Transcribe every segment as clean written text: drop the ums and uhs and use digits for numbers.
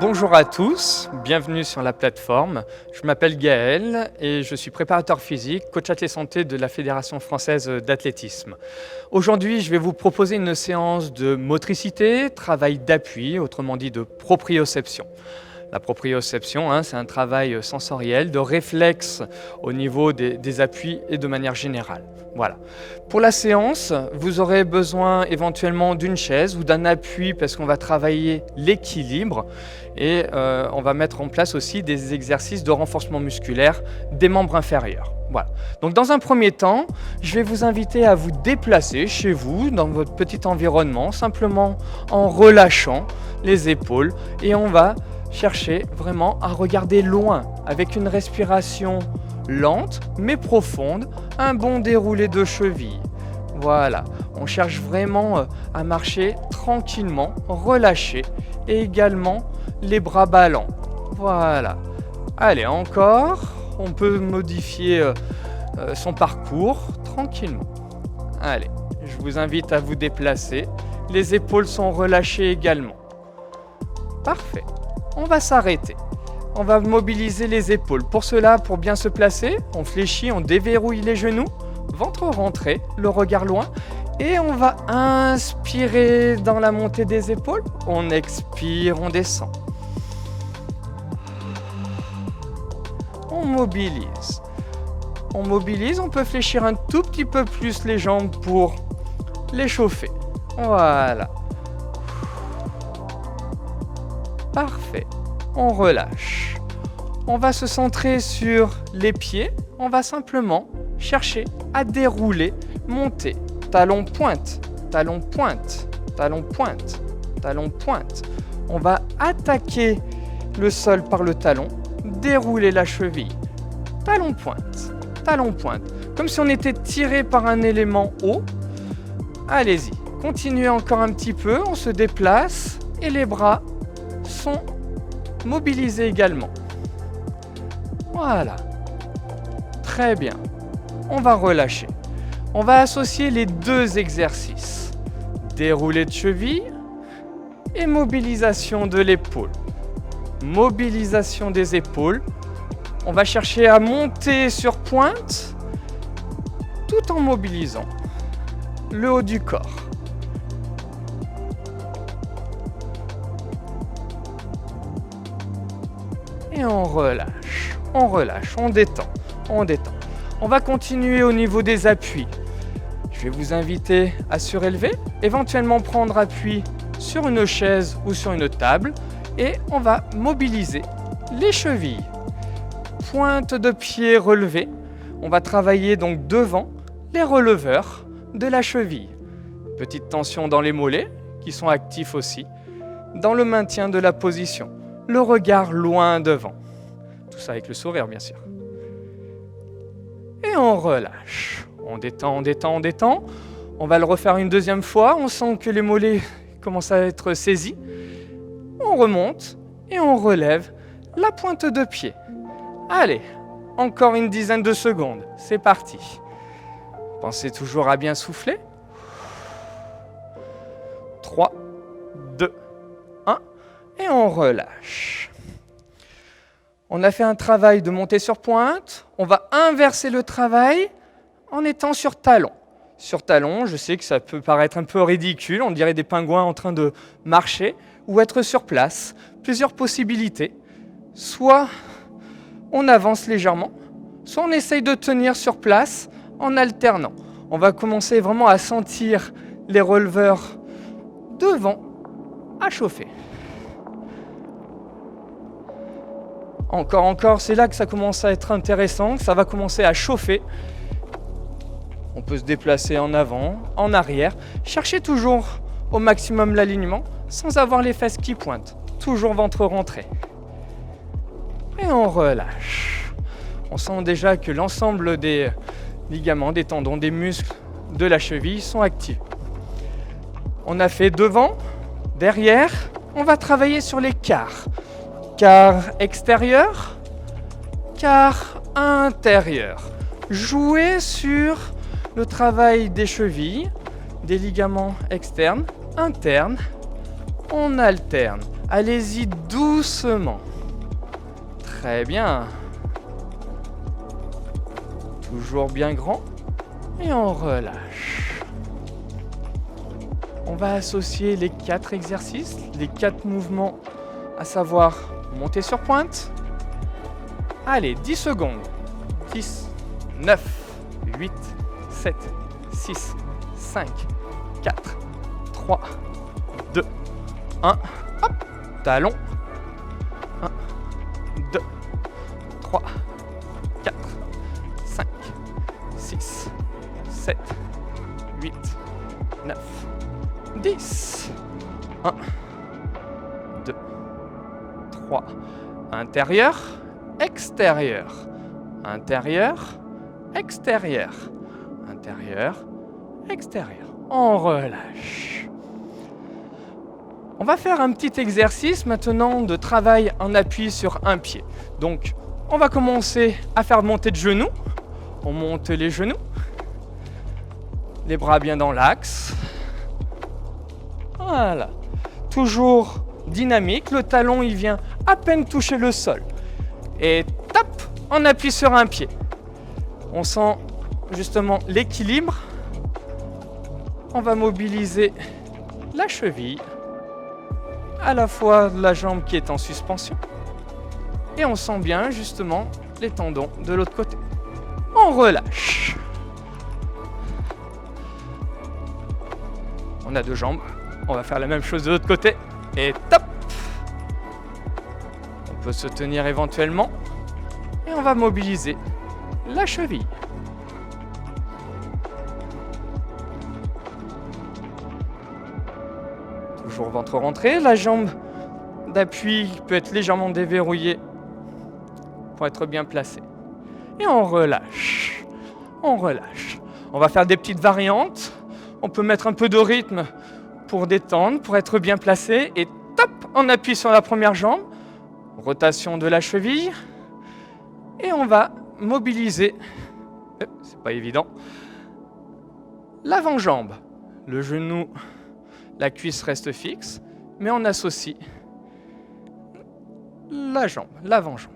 Bonjour à tous, bienvenue sur la plateforme. Je m'appelle Gaël et je suis préparateur physique, coach athlète santé de la Fédération française d'athlétisme. Aujourd'hui, je vais vous proposer une séance de motricité, travail d'appui, autrement dit de proprioception. La proprioception, c'est un travail sensoriel, de réflexe au niveau des appuis et de manière générale. Voilà. Pour la séance, vous aurez besoin éventuellement d'une chaise ou d'un appui parce qu'on va travailler l'équilibre et on va mettre en place aussi des exercices de renforcement musculaire des membres inférieurs. Voilà. Donc dans un premier temps, je vais vous inviter à vous déplacer chez vous, dans votre petit environnement, simplement en relâchant les épaules et on va chercher vraiment à regarder loin avec une respiration lente mais profonde, un bon déroulé de cheville. Voilà, on cherche vraiment à marcher tranquillement, relâché et également les bras ballants. Voilà. Allez, encore, on peut modifier son parcours tranquillement. Allez, je vous invite à vous déplacer. Les épaules sont relâchées également. Parfait. On va s'arrêter. On va mobiliser les épaules. Pour cela, pour bien se placer, on fléchit, on déverrouille les genoux, ventre rentré, le regard loin. Et on va inspirer dans la montée des épaules. On expire, on descend. On mobilise. On mobilise, on peut fléchir un tout petit peu plus les jambes pour les chauffer. Voilà. Parfait. On relâche. On va se centrer sur les pieds. On va simplement chercher à dérouler, monter. Talon pointe, talon pointe, talon pointe, talon pointe. On va attaquer le sol par le talon, dérouler la cheville. Talon pointe, talon pointe. Comme si on était tiré par un élément haut. Allez-y. Continuez encore un petit peu. On se déplace et les bras sont mobilisés également. Voilà. Très bien. On va relâcher. On va associer les deux exercices. Déroulé de cheville et mobilisation de l'épaule. Mobilisation des épaules. On va chercher à monter sur pointe tout en mobilisant le haut du corps. Et on relâche, on détend, on détend. On va continuer au niveau des appuis. Je vais vous inviter à surélever, éventuellement prendre appui sur une chaise ou sur une table et on va mobiliser les chevilles. Pointe de pied relevée. On va travailler donc devant les releveurs de la cheville. Petite tension dans les mollets qui sont actifs aussi, dans le maintien de la position. Le regard loin devant. Tout ça avec le sourire, bien sûr. Et on relâche. On détend, on détend, on détend. On va le refaire une deuxième fois. On sent que les mollets commencent à être saisis. On remonte et on relève la pointe de pied. Allez, encore une dizaine de secondes. C'est parti. Pensez toujours à bien souffler. 3, 2, 1. Et on relâche. On a fait un travail de montée sur pointe. On va inverser le travail en étant sur talon. Sur talon, je sais que ça peut paraître un peu ridicule. On dirait des pingouins en train de marcher ou être sur place. Plusieurs possibilités. Soit on avance légèrement, soit on essaye de tenir sur place en alternant. On va commencer vraiment à sentir les releveurs devant à chauffer. Encore, c'est là que ça commence à être intéressant, ça va commencer à chauffer. On peut se déplacer en avant, en arrière. Cherchez toujours au maximum l'alignement sans avoir les fesses qui pointent. Toujours ventre rentré. Et on relâche. On sent déjà que l'ensemble des ligaments, des tendons, des muscles de la cheville sont actifs. On a fait devant, derrière. On va travailler sur les quarts. Quart extérieur, quart intérieur. Jouez sur le travail des chevilles, des ligaments externes, internes. On alterne. Allez-y doucement. Très bien. Toujours bien grand. Et on relâche. On va associer les 4 exercices, les 4 mouvements, à savoir monter sur pointe. Allez, 10 secondes. 10, 9, 8, 7, 6, 5, 4, 3, 2, 1. Hop, talon. 1, 2, 3, 4, 5, 6, 7, 8, 9, 10. 1, 2, 3. Intérieur, extérieur. Intérieur, extérieur. Intérieur, extérieur. On relâche. On va faire un petit exercice maintenant de travail en appui sur un pied. Donc, on va commencer à faire monter de genoux. On monte les genoux. Les bras bien dans l'axe. Voilà. Toujours dynamique. Le talon, il vient à peine toucher le sol. Et top, on appuie sur un pied. On sent justement l'équilibre. On va mobiliser la cheville, à la fois la jambe qui est en suspension, et on sent bien justement les tendons de l'autre côté. On relâche. On a 2 jambes. On va faire la même chose de l'autre côté. Et top. On peut se tenir éventuellement. Et on va mobiliser la cheville. Toujours ventre rentré. La jambe d'appui peut être légèrement déverrouillée pour être bien placée. Et on relâche. On relâche. On va faire des petites variantes. On peut mettre un peu de rythme pour détendre, pour être bien placé. Et top, on appuie sur la première jambe. Rotation de la cheville. Et on va mobiliser, c'est pas évident, l'avant-jambe. Le genou, la cuisse reste fixe, mais on associe la jambe, l'avant-jambe.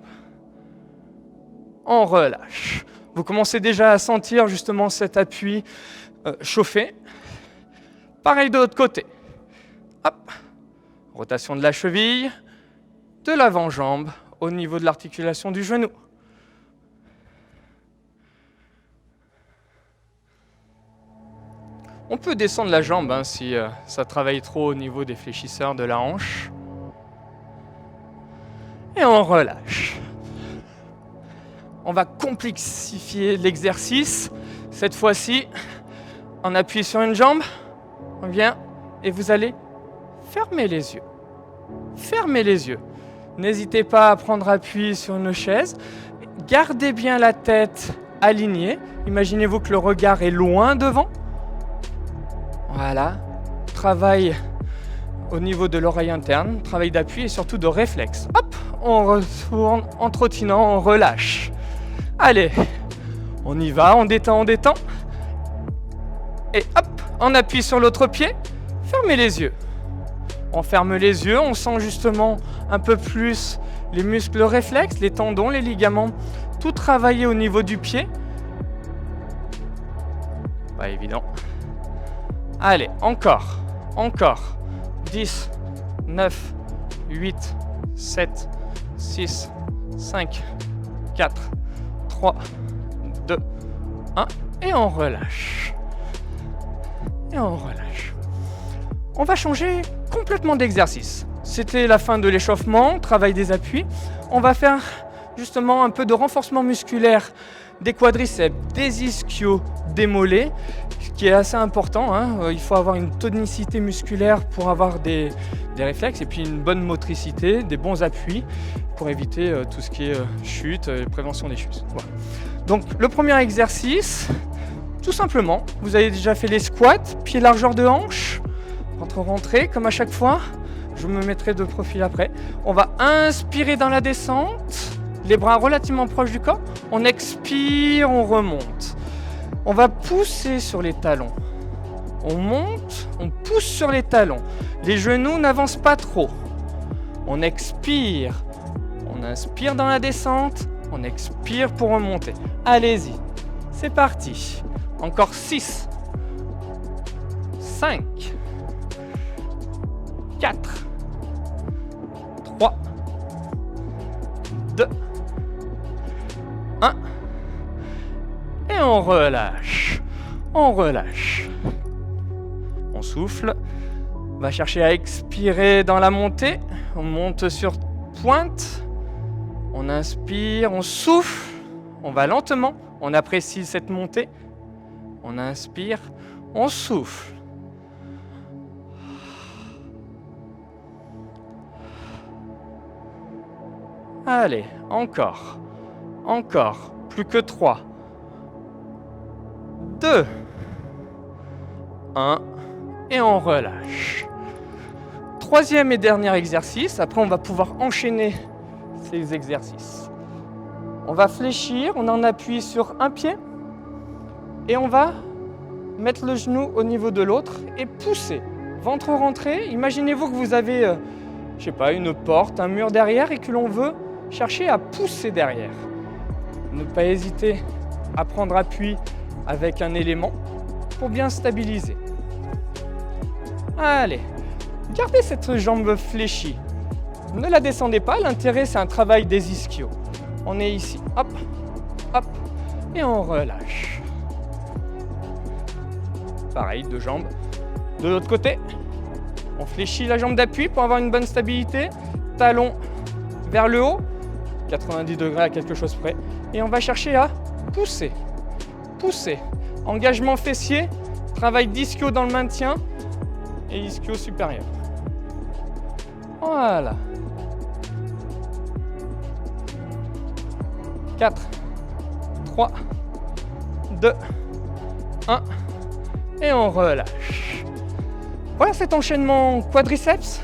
On relâche. Vous commencez déjà à sentir justement cet appui chauffer. Pareil de l'autre côté. Hop. Rotation de la cheville, de l'avant-jambe au niveau de l'articulation du genou. On peut descendre la jambe si ça travaille trop au niveau des fléchisseurs de la hanche. Et on relâche. On va complexifier l'exercice. Cette fois-ci, on appuie sur une jambe, on vient et vous allez fermer les yeux. Fermez les yeux. N'hésitez pas à prendre appui sur une chaise. Gardez bien la tête alignée. Imaginez-vous que le regard est loin devant. Voilà. Travail au niveau de l'oreille interne, travail d'appui et surtout de réflexe. Hop, on retourne en trottinant, on relâche. Allez, on y va, on détend, on détend. Et hop, on appuie sur l'autre pied. Fermez les yeux. On ferme les yeux, on sent justement un peu plus les muscles réflexes, les tendons, les ligaments, tout travailler au niveau du pied. Pas évident. Allez, encore. 10, 9, 8, 7, 6, 5, 4, 3, 2, 1. Et on relâche. On va changer complètement d'exercice. C'était la fin de l'échauffement, travail des appuis. On va faire justement un peu de renforcement musculaire des quadriceps, des ischios, des mollets, ce qui est assez important. Il faut avoir une tonicité musculaire pour avoir des réflexes et puis une bonne motricité, des bons appuis pour éviter tout ce qui est chute et prévention des chutes. Voilà. Donc le premier exercice, tout simplement, vous avez déjà fait les squats, pieds largeur de hanche, rentrée comme à chaque fois. Je me mettrai de profil après. On va inspirer dans la descente, les bras relativement proches du corps. On expire, on remonte. On va pousser sur les talons. On monte, on pousse sur les talons. Les genoux n'avancent pas trop. On expire. On inspire dans la descente. On expire pour remonter. Allez-y. C'est parti. Encore 6. 5. 4. 3. 2. 1. Et on relâche. On relâche. On souffle. On va chercher à expirer dans la montée. On monte sur pointe. On inspire, on souffle. On va lentement. On apprécie cette montée. On inspire, on souffle. Allez, encore. Encore. Plus que 3. 2. 1. Et on relâche. Troisième et dernier exercice. Après, on va pouvoir enchaîner ces exercices. On va fléchir, on en appuie sur un pied et on va mettre le genou au niveau de l'autre et pousser. Ventre rentré. Imaginez-vous que vous avez, je sais pas, une porte, un mur derrière et que l'on veut chercher à pousser derrière. Ne pas hésiter à prendre appui avec un élément pour bien stabiliser. Allez, gardez cette jambe fléchie. Ne la descendez pas, l'intérêt c'est un travail des ischios. On est ici, hop, hop, et on relâche. Pareil, deux jambes. De l'autre côté, on fléchit la jambe d'appui pour avoir une bonne stabilité. Talon vers le haut, 90 degrés à quelque chose près. Et on va chercher à pousser, pousser. Engagement fessier, travail d'ischio dans le maintien et ischio supérieur. Voilà. 4, 3, 2, 1. Et on relâche. Voilà cet enchaînement quadriceps,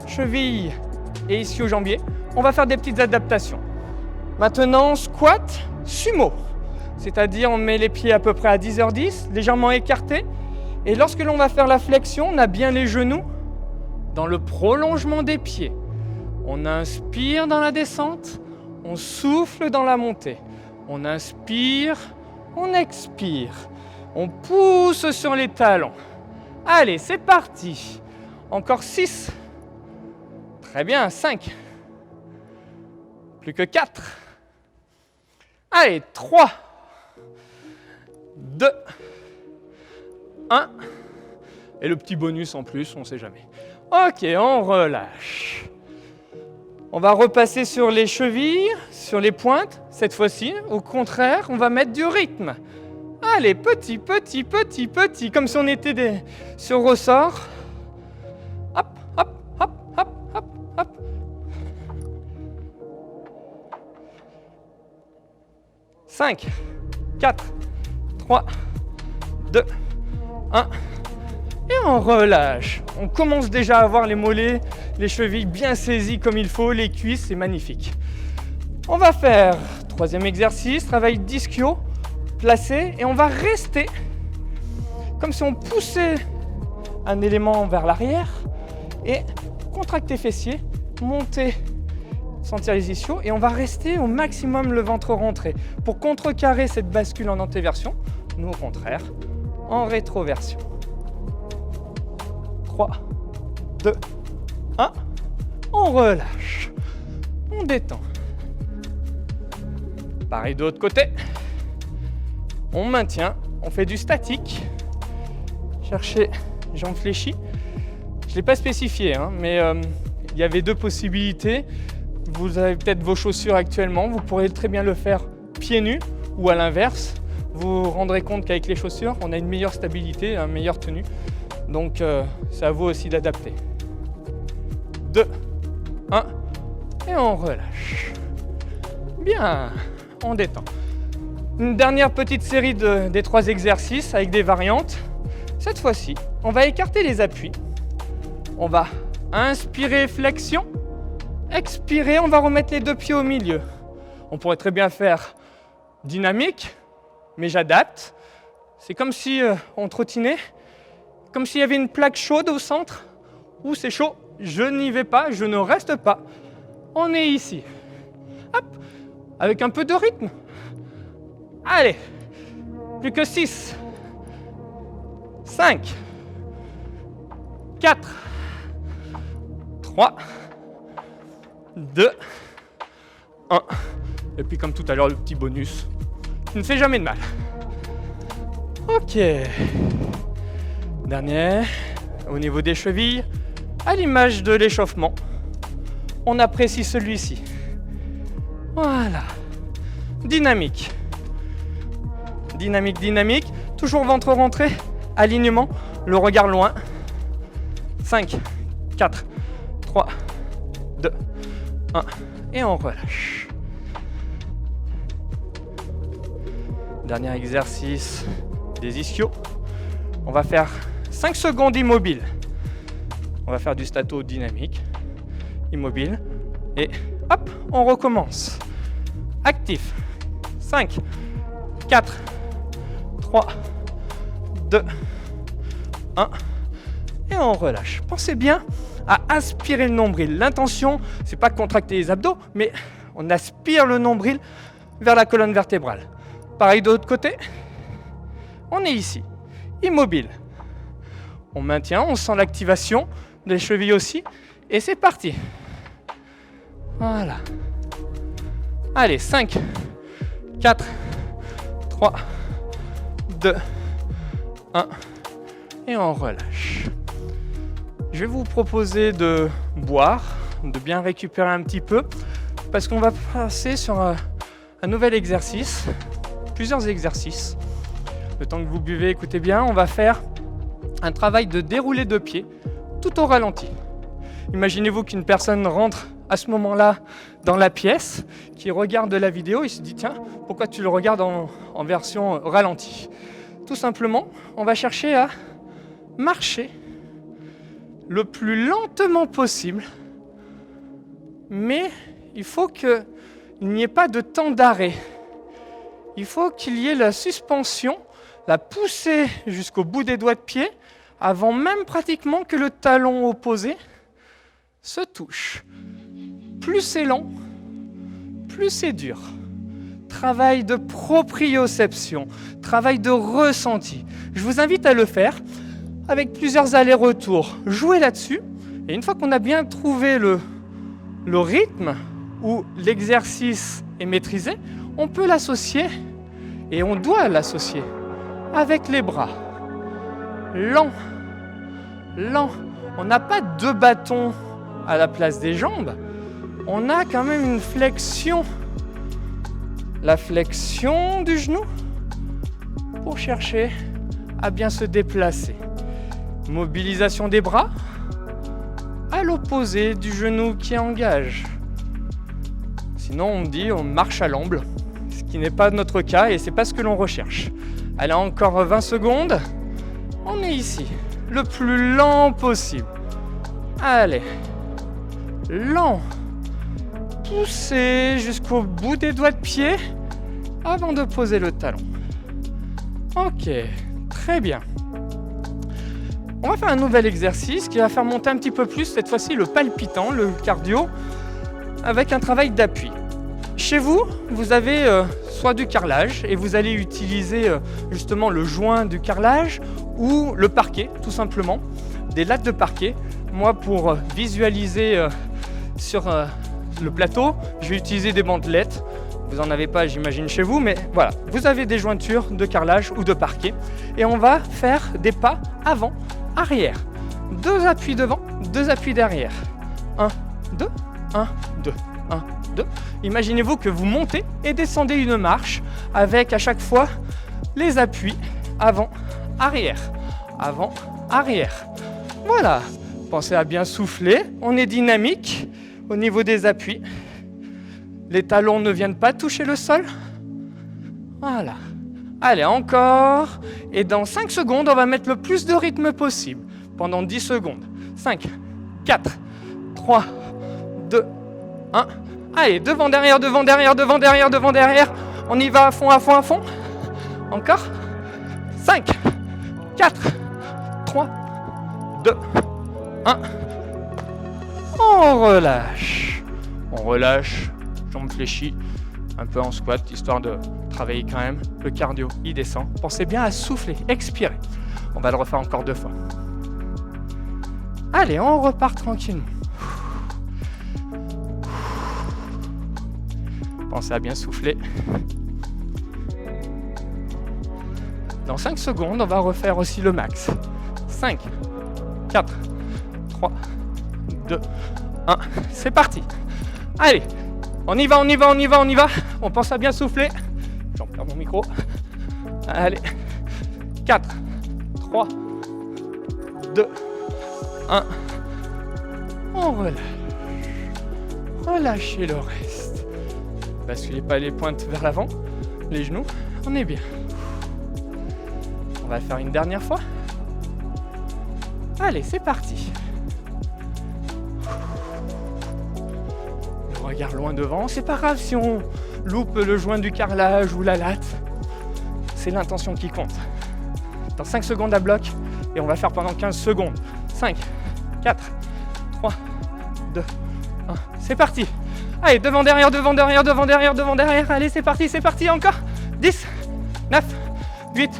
cheville et ischio-jambier. On va faire des petites adaptations. Maintenant, squat, sumo. C'est-à-dire on met les pieds à peu près à 10h10, légèrement écartés. Et lorsque l'on va faire la flexion, on a bien les genoux dans le prolongement des pieds. On inspire dans la descente, on souffle dans la montée. On inspire, on expire. On pousse sur les talons. Allez, c'est parti. Encore 6. Très bien, 5. Plus que 4. Allez, 3. 2. 1. Et le petit bonus en plus, on ne sait jamais. Ok, on relâche. On va repasser sur les chevilles, sur les pointes. Cette fois-ci, au contraire, on va mettre du rythme. Allez, petit, petit, petit, petit, comme si on était sur ressort. Hop, hop, hop, hop, hop, hop. Cinq, 4, 3, 2, 1. Et on relâche. On commence déjà à avoir les mollets, les chevilles bien saisies comme il faut, les cuisses, c'est magnifique. On va faire troisième exercice, travail d'ischio, placé, et on va rester comme si on poussait un élément vers l'arrière et contracter fessiers, monter, sentir les ischios, et on va rester au maximum le ventre rentré. Pour contrecarrer cette bascule en antéversion, nous au contraire, en rétroversion. 3, 2, 1, on relâche, on détend. Pareil de l'autre côté, on maintient, on fait du statique. Cherchez jambes fléchies. Je ne l'ai pas spécifié, mais il y avait deux possibilités. Vous avez peut-être vos chaussures actuellement, vous pourrez très bien le faire pieds nus ou à l'inverse. Vous vous rendrez compte qu'avec les chaussures, on a une meilleure stabilité, une meilleure tenue. Donc, c'est à vous aussi d'adapter. 2, 1, et on relâche. Bien, on détend. Une dernière petite série des 3 exercices avec des variantes. Cette fois-ci, on va écarter les appuis. On va inspirer, flexion. Expirer, on va remettre les 2 pieds au milieu. On pourrait très bien faire dynamique, mais j'adapte. C'est comme si on trottinait. Comme s'il y avait une plaque chaude au centre, Ouh, c'est chaud, je n'y vais pas, je ne reste pas. On est ici. Hop, avec un peu de rythme. Allez, plus que 6, 5, 4, 3, 2, 1. Et puis comme tout à l'heure, le petit bonus qui ne fait jamais de mal. Ok. Dernier, au niveau des chevilles, à l'image de l'échauffement, on apprécie celui-ci. Voilà. Dynamique. Dynamique, dynamique. Toujours ventre rentré. Alignement. Le regard loin. 5, 4, 3, 2, 1. Et on relâche. Dernier exercice des ischios. On va faire 5 secondes immobile. On va faire du stato dynamique. Immobile. Et hop, on recommence. Actif. 5, 4, 3, 2, 1. Et on relâche. Pensez bien à aspirer le nombril. L'intention, c'est pas de contracter les abdos, mais on aspire le nombril vers la colonne vertébrale. Pareil de l'autre côté. On est ici, immobile. On maintient, on sent l'activation des chevilles aussi. Et c'est parti. Voilà. Allez, 5, 4, 3, 2, 1. Et on relâche. Je vais vous proposer de boire, de bien récupérer un petit peu, parce qu'on va passer sur un nouvel exercice, plusieurs exercices. Le temps que vous buvez, écoutez bien, on va faire un travail de déroulé de pied, tout au ralenti. Imaginez-vous qu'une personne rentre à ce moment-là dans la pièce, qui regarde la vidéo et se dit « Tiens, pourquoi tu le regardes en version ralentie ?» Tout simplement, on va chercher à marcher le plus lentement possible, mais il faut qu'il n'y ait pas de temps d'arrêt. Il faut qu'il y ait la suspension, la poussée jusqu'au bout des doigts de pied, avant même pratiquement que le talon opposé se touche. Plus c'est lent, plus c'est dur. Travail de proprioception, travail de ressenti. Je vous invite à le faire avec plusieurs allers-retours. Jouez là-dessus, et une fois qu'on a bien trouvé le rythme où l'exercice est maîtrisé, on peut l'associer, et on doit l'associer, avec les bras. Lent, lent. On n'a pas deux bâtons à la place des jambes, on a quand même une flexion. La flexion du genou pour chercher à bien se déplacer. Mobilisation des bras à l'opposé du genou qui engage. Sinon on dit on marche à l'amble, ce qui n'est pas notre cas et c'est pas ce que l'on recherche. Allez, encore 20 secondes. On est ici, le plus lent possible. Allez, lent. Poussez jusqu'au bout des doigts de pied avant de poser le talon. Ok, très bien. On va faire un nouvel exercice qui va faire monter un petit peu plus, cette fois-ci le palpitant, le cardio, avec un travail d'appui. Chez vous, vous avez soit du carrelage et vous allez utiliser justement le joint du carrelage ou le parquet, tout simplement, des lattes de parquet. Moi, pour visualiser sur le plateau, je vais utiliser des bandelettes. Vous n'en avez pas, j'imagine, chez vous, mais voilà, vous avez des jointures de carrelage ou de parquet. Et on va faire des pas avant, arrière. 2 appuis devant, 2 appuis derrière. 1, 2, 1, 2, 1, 2. Imaginez-vous que vous montez et descendez une marche avec à chaque fois les appuis avant, arrière, avant, arrière. Voilà, pensez à bien souffler, on est dynamique au niveau des appuis. Les talons ne viennent pas toucher le sol. Voilà. Allez, encore. Et dans 5 secondes, on va mettre le plus de rythme possible. Pendant 10 secondes. 5, 4, 3, 2, 1. Allez, devant, derrière, devant, derrière, devant, derrière, devant, derrière. On y va à fond, à fond, à fond. Encore. 5, 4, 3, 2, 1. On relâche. On relâche, jambes fléchies, un peu en squat, histoire de travailler quand même. Le cardio, il descend. Pensez bien à souffler, expirer. On va le refaire encore 2 fois. Allez, on repart tranquillement. Pensez à bien souffler. Dans 5 secondes, on va refaire aussi le max. 5, 4, 3, 2, 1. C'est parti. Allez, on y va, on y va, on y va, on y va. On pense à bien souffler. J'en perds mon micro. Allez, 4, 3, 2, 1. On relâche. Relâchez le reste. Basculez pas les pointes vers l'avant, les genoux. On est bien. On va le faire une dernière fois. Allez, c'est parti. Le regard loin devant. C'est pas grave si on loupe le joint du carrelage ou la latte. C'est l'intention qui compte. Dans 5 secondes à bloc. Et on va faire pendant 15 secondes. 5, 4, 3, 2, 1. C'est parti. Allez, devant, derrière, devant, derrière, devant, derrière, devant, derrière. Allez, c'est parti encore. 10, 9, 8,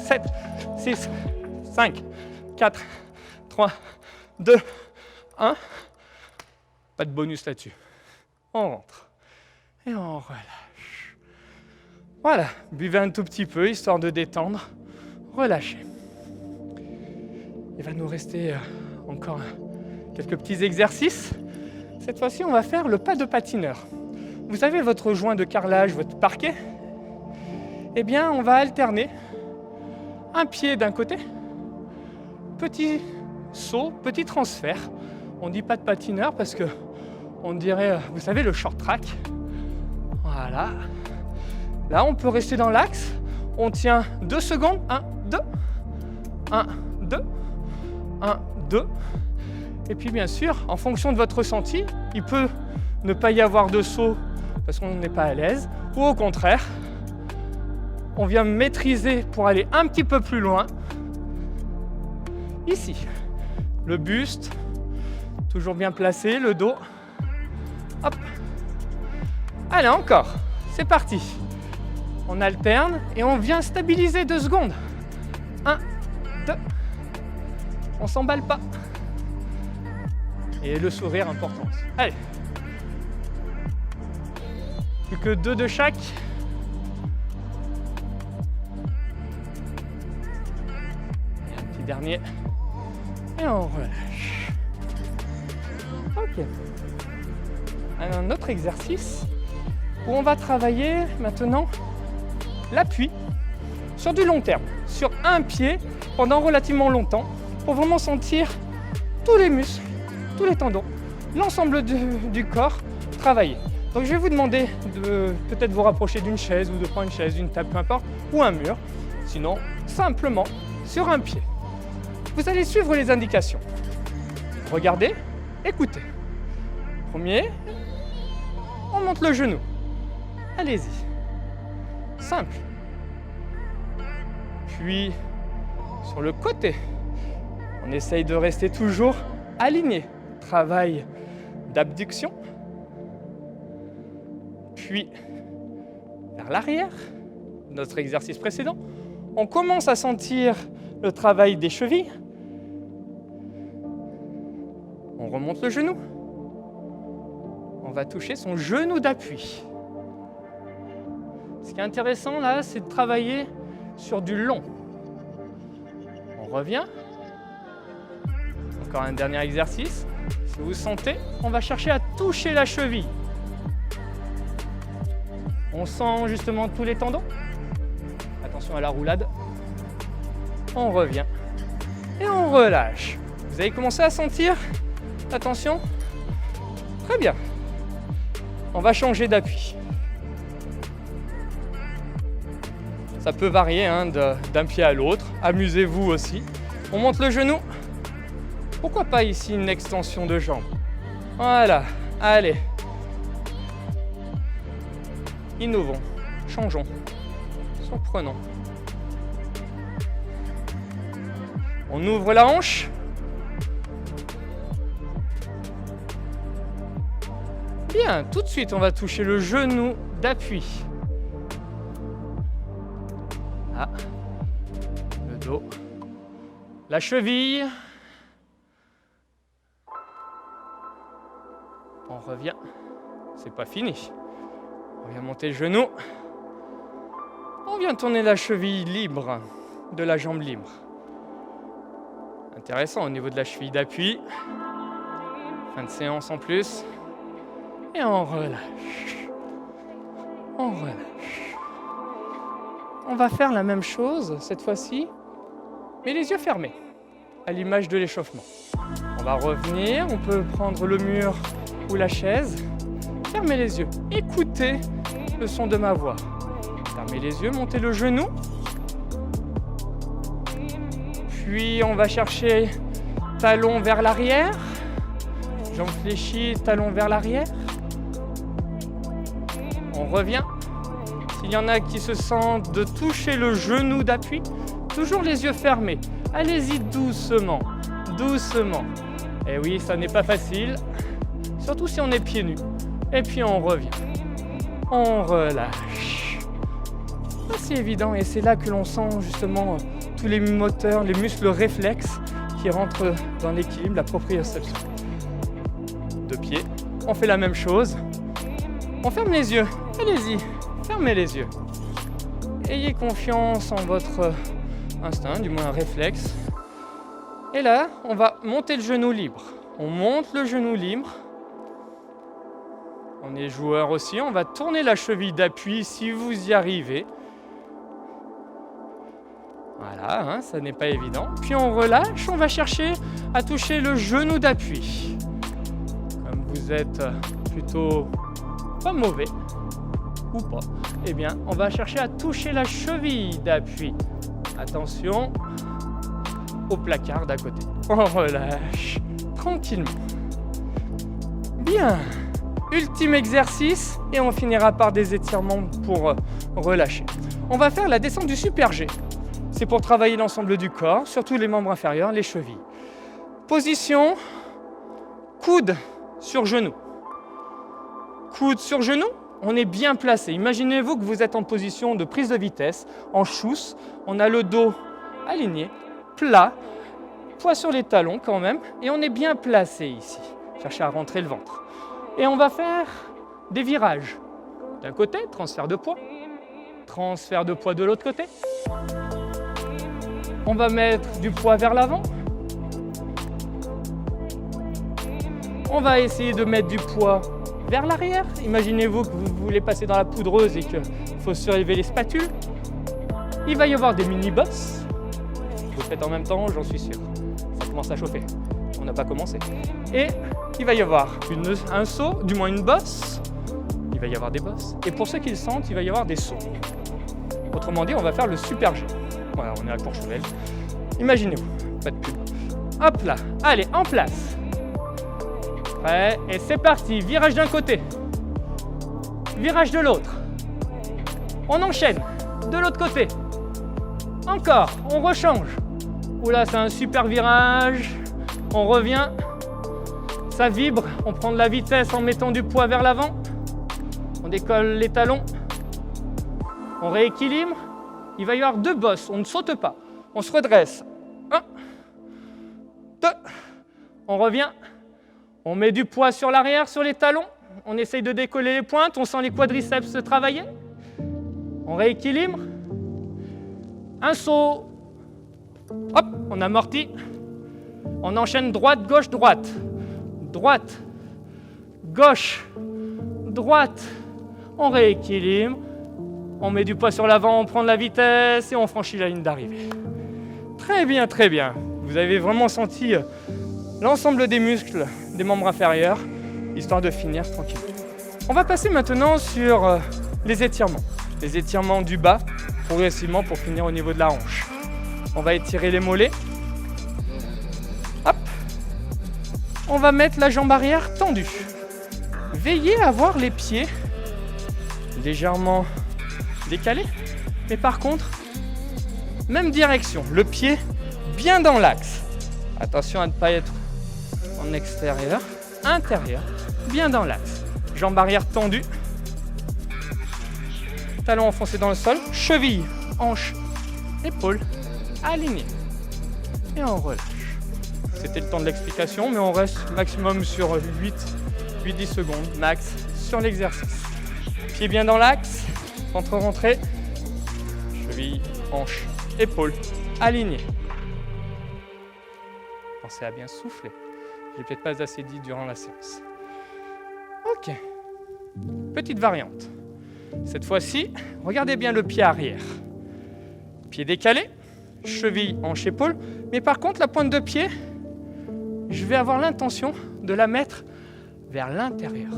7, 6, 5, 4, 3, 2, 1. Pas de bonus là-dessus. On rentre. Et on relâche. Voilà, buvez un tout petit peu, histoire de détendre. Relâchez. Il va nous rester encore quelques petits exercices. Cette fois-ci, on va faire le pas de patineur. Vous avez votre joint de carrelage, votre parquet. Eh bien, on va alterner un pied d'un côté, petit saut, petit transfert. On ne dit pas de patineur parce que on dirait, vous savez, le short track. Voilà. Là, on peut rester dans l'axe. On tient 2 secondes. 1, 2. 1, 2. 1, 2. Et puis, bien sûr, en fonction de votre ressenti, il peut ne pas y avoir de saut parce qu'on n'est pas à l'aise. Ou au contraire, on vient maîtriser pour aller un petit peu plus loin. Ici, le buste, toujours bien placé, le dos. Hop. Allez, encore. C'est parti. On alterne et on vient stabiliser 2 secondes. 1, 2. On s'emballe pas. Et le sourire, important. Allez. Plus que 2 de chaque. Et un petit dernier. Et on relâche. Ok. Un autre exercice où on va travailler maintenant l'appui sur du long terme, sur un pied pendant relativement longtemps pour vraiment sentir tous les muscles, tous les tendons, l'ensemble du corps travailler. Donc je vais vous demander de peut-être vous rapprocher d'une chaise ou de prendre une chaise, une table, peu importe, ou un mur, sinon simplement sur un pied. Vous allez suivre les indications. Regardez, écoutez. Premier, on monte le genou. Allez-y. Simple. Puis, sur le côté, on essaye de rester toujours aligné. Travail d'abduction. Puis, vers l'arrière, notre exercice précédent, on commence à sentir le travail des chevilles. On remonte le genou. On va toucher son genou d'appui. Ce qui est intéressant là, c'est de travailler sur du long. On revient. Encore un dernier exercice. Si vous sentez, on va chercher à toucher la cheville. On sent justement tous les tendons. Attention à la roulade. On revient. Et on relâche. Vous avez commencé à sentir? Attention. Très bien. On va changer d'appui. Ça peut varier d'un pied à l'autre. Amusez-vous aussi. On monte le genou. Pourquoi pas ici une extension de jambe? Voilà. Allez. Innovons. Changeons. Surprenons. On ouvre la hanche. Bien, tout de suite, on va toucher le genou d'appui. Ah, le dos, la cheville. On revient, c'est pas fini. On vient monter le genou. On vient tourner la cheville libre, de la jambe libre. Intéressant au niveau de la cheville d'appui. Fin de séance en plus. Et on relâche. On relâche. On va faire la même chose cette fois-ci, mais les yeux fermés, à l'image de l'échauffement. On va revenir, on peut prendre le mur ou la chaise. Fermez les yeux. Écoutez le son de ma voix. Fermez les yeux, montez le genou. Puis on va chercher talon vers l'arrière. Jambes fléchies, talon vers l'arrière. On revient. S'il y en a qui se sentent de toucher le genou d'appui, toujours les yeux fermés. Allez-y doucement, doucement. Et oui, ça n'est pas facile, surtout si on est pieds nus. Et puis on revient. On relâche. C'est évident et c'est là que l'on sent justement tous les moteurs, les muscles réflexes qui rentrent dans l'équilibre, la proprioception. Deux pieds, on fait la même chose. On ferme les yeux, allez-y, fermez les yeux. Ayez confiance en votre instinct, du moins un réflexe. Et là, on va monter le genou libre. On monte le genou libre. On est joueur aussi, on va tourner la cheville d'appui si vous y arrivez. Voilà, ça n'est pas évident. Puis on relâche, on va chercher à toucher le genou d'appui. Comme vous êtes plutôt pas mauvais, ou pas, eh bien, on va chercher à toucher la cheville d'appui. Attention au placard d'à côté. On relâche tranquillement. Bien. Ultime exercice et on finira par des étirements pour relâcher. On va faire la descente du super G. C'est pour travailler l'ensemble du corps, surtout les membres inférieurs, les chevilles. Position, coude sur genou. Coude sur genou, on est bien placé. Imaginez-vous que vous êtes en position de prise de vitesse, en chousse. On a le dos aligné, plat, poids sur les talons quand même, et on est bien placé ici. Cherchez à rentrer le ventre. Et on va faire des virages. D'un côté, transfert de poids de l'autre côté. On va mettre du poids vers l'avant. On va essayer de mettre du poids vers l'arrière. Imaginez-vous que vous voulez passer dans la poudreuse et qu'il faut surélever les spatules. Il va y avoir des mini-bosses. Vous le faites en même temps, j'en suis sûr. Ça commence à chauffer. On n'a pas commencé. Et il va y avoir un saut, du moins une bosse. Il va y avoir des bosses. Et pour ceux qui le sentent, il va y avoir des sauts. Autrement dit, on va faire le super G. Voilà, on est à Courchevel. Imaginez-vous, pas de pub. Hop là, allez, en place. Prêt, et c'est parti. Virage d'un côté. Virage de l'autre. On enchaîne. De l'autre côté. Encore, on rechange. Oula, c'est un super virage. On revient. Ça vibre. On prend de la vitesse en mettant du poids vers l'avant. On décolle les talons. On rééquilibre. Il va y avoir deux bosses. On ne saute pas. On se redresse. 1, 2. On revient. On met du poids sur l'arrière, sur les talons. On essaye de décoller les pointes. On sent les quadriceps se travailler. On rééquilibre. Un saut. Hop, on amortit. On enchaîne droite, gauche, droite. Droite, gauche, droite. On rééquilibre. On met du poids sur l'avant, on prend de la vitesse et on franchit la ligne d'arrivée. Très bien, très bien. Vous avez vraiment senti l'ensemble des muscles des membres inférieurs, histoire de finir tranquille. On va passer maintenant sur les étirements. Les étirements du bas, progressivement pour finir au niveau de la hanche. On va étirer les mollets. Hop. On va mettre la jambe arrière tendue. Veillez à avoir les pieds légèrement décalés. Mais par contre, même direction. Le pied bien dans l'axe. Attention à ne pas être en extérieur, intérieur, bien dans l'axe. Jambe arrière tendue. Talon enfoncé dans le sol. Cheville, hanche, épaule, alignées. Et on relâche. C'était le temps de l'explication, mais on reste maximum sur 8-10 secondes max sur l'exercice. Pied bien dans l'axe, ventre rentré, cheville, hanche, épaule, alignées. Pensez à bien souffler. Je n'ai peut-être pas assez dit durant la séance. Ok. Petite variante. Cette fois-ci, regardez bien le pied arrière. Pied décalé, cheville, hanche, épaule. Mais par contre, la pointe de pied, je vais avoir l'intention de la mettre vers l'intérieur.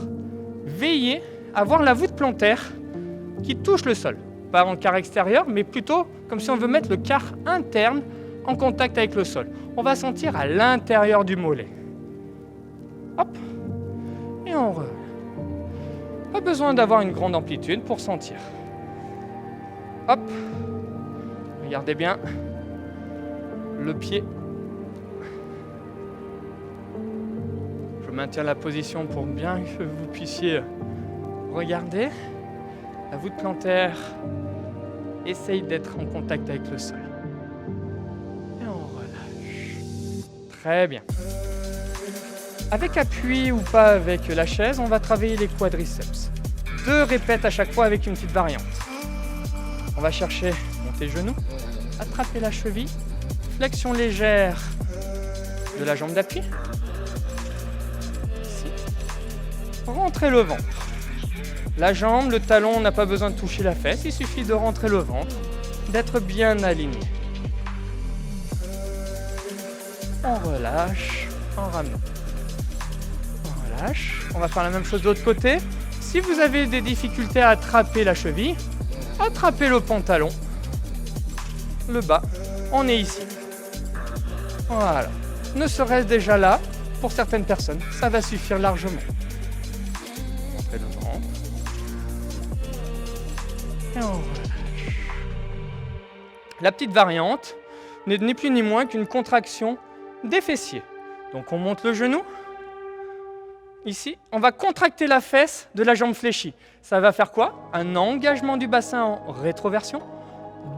Veillez à voir la voûte plantaire qui touche le sol. Pas en quart extérieur, mais plutôt comme si on veut mettre le quart interne en contact avec le sol. On va sentir à l'intérieur du mollet. Hop. Et on relève. Pas besoin d'avoir une grande amplitude pour sentir. Hop. Regardez bien le pied. Je maintiens la position pour bien que vous puissiez regarder. La voûte plantaire essaye d'être en contact avec le sol. Et on relâche. Très bien. Avec appui ou pas avec la chaise, on va travailler les quadriceps. 2 répètes à chaque fois avec une petite variante. On va chercher, monter genou, attraper la cheville, flexion légère de la jambe d'appui. Ici. Rentrer le ventre. La jambe, le talon, on n'a pas besoin de toucher la fesse, il suffit de rentrer le ventre, d'être bien aligné. On relâche en ramenant. On relâche. On va faire la même chose de l'autre côté. Si vous avez des difficultés à attraper la cheville, attrapez le pantalon, le bas, on est ici. Voilà. Ne serait-ce déjà là, pour certaines personnes, ça va suffire largement. Montrez le ventre. Et on relâche. La petite variante n'est ni plus ni moins qu'une contraction des fessiers. Donc on monte le genou. Ici, on va contracter la fesse de la jambe fléchie. Ça va faire quoi? Un engagement du bassin en rétroversion,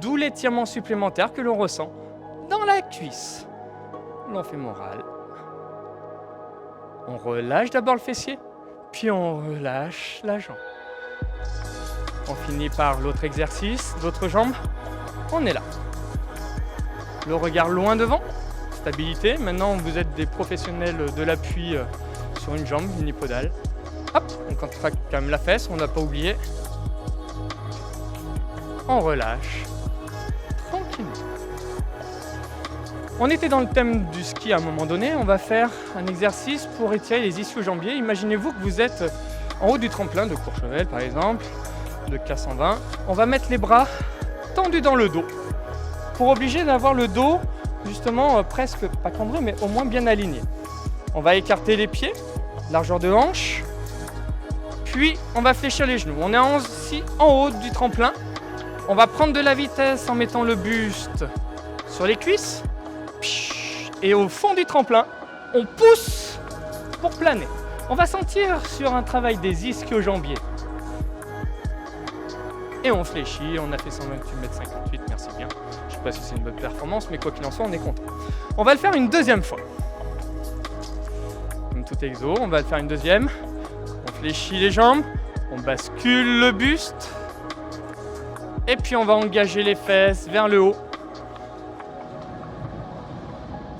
d'où l'étirement supplémentaire que l'on ressent dans la cuisse. L'on fait moral. On relâche d'abord le fessier, puis on relâche la jambe. On finit par l'autre exercice, l'autre jambe. On est là. Le regard loin devant, stabilité. Maintenant, vous êtes des professionnels de l'appui sur une jambe, unipodale. Hop, on contracte quand même la fesse, on n'a pas oublié. On relâche. Tranquillement. On était dans le thème du ski à un moment donné. On va faire un exercice pour étirer les ischio-jambiers. Imaginez-vous que vous êtes en haut du tremplin de Courchevel, par exemple, de K120. On va mettre les bras tendus dans le dos pour obliger d'avoir le dos, justement, presque pas cambré, mais au moins bien aligné. On va écarter les pieds, largeur de hanche, puis on va fléchir les genoux. On est ici en haut du tremplin. On va prendre de la vitesse en mettant le buste sur les cuisses. Et au fond du tremplin, on pousse pour planer. On va sentir sur un travail des ischio-jambiers. Et on fléchit, on a fait 128,58 m, merci bien. Je ne sais pas si c'est une bonne performance, mais quoi qu'il en soit, on est content. On va le faire une deuxième fois. Comme tout exo, on va le faire une deuxième. On fléchit les jambes, on bascule le buste. Et puis on va engager les fesses vers le haut.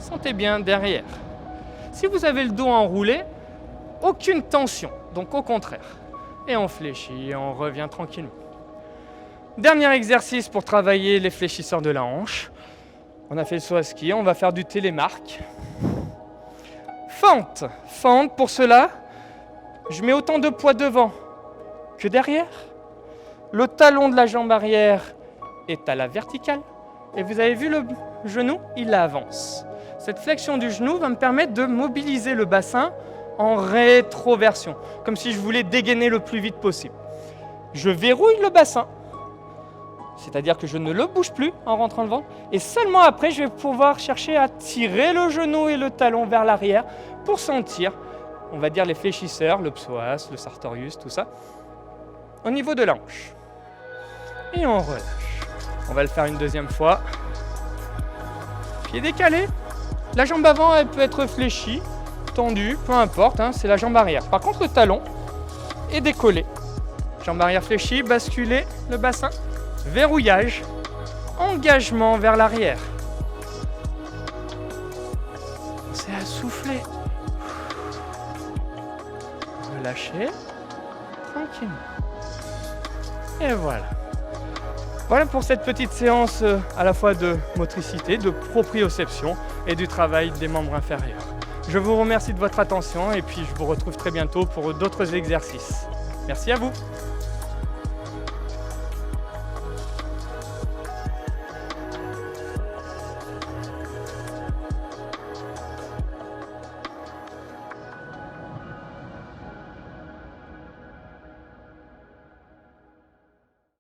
Sentez bien derrière. Si vous avez le dos enroulé, aucune tension, donc au contraire. Et on fléchit et on revient tranquillement. Dernier exercice pour travailler les fléchisseurs de la hanche. On a fait le saut à ski, on va faire du télémarque. Fente. Fente, pour cela, je mets autant de poids devant que derrière. Le talon de la jambe arrière est à la verticale. Et vous avez vu le genou, il avance. Cette flexion du genou va me permettre de mobiliser le bassin en rétroversion, comme si je voulais dégainer le plus vite possible. Je verrouille le bassin, c'est-à-dire que je ne le bouge plus en rentrant le ventre, et seulement après, je vais pouvoir chercher à tirer le genou et le talon vers l'arrière pour sentir on va dire les fléchisseurs, le psoas, le sartorius, tout ça, au niveau de la hanche. Et on relâche. On va le faire une deuxième fois. Pied décalé. La jambe avant, elle peut être fléchie, tendue, peu importe, hein, c'est la jambe arrière. Par contre, le talon est décollé. Jambe arrière fléchie, basculer le bassin, verrouillage, engagement vers l'arrière. C'est à souffler. Relâchez, tranquillement. Et voilà. Voilà pour cette petite séance à la fois de motricité, de proprioception et du travail des membres inférieurs. Je vous remercie de votre attention et puis je vous retrouve très bientôt pour d'autres exercices. Merci à vous.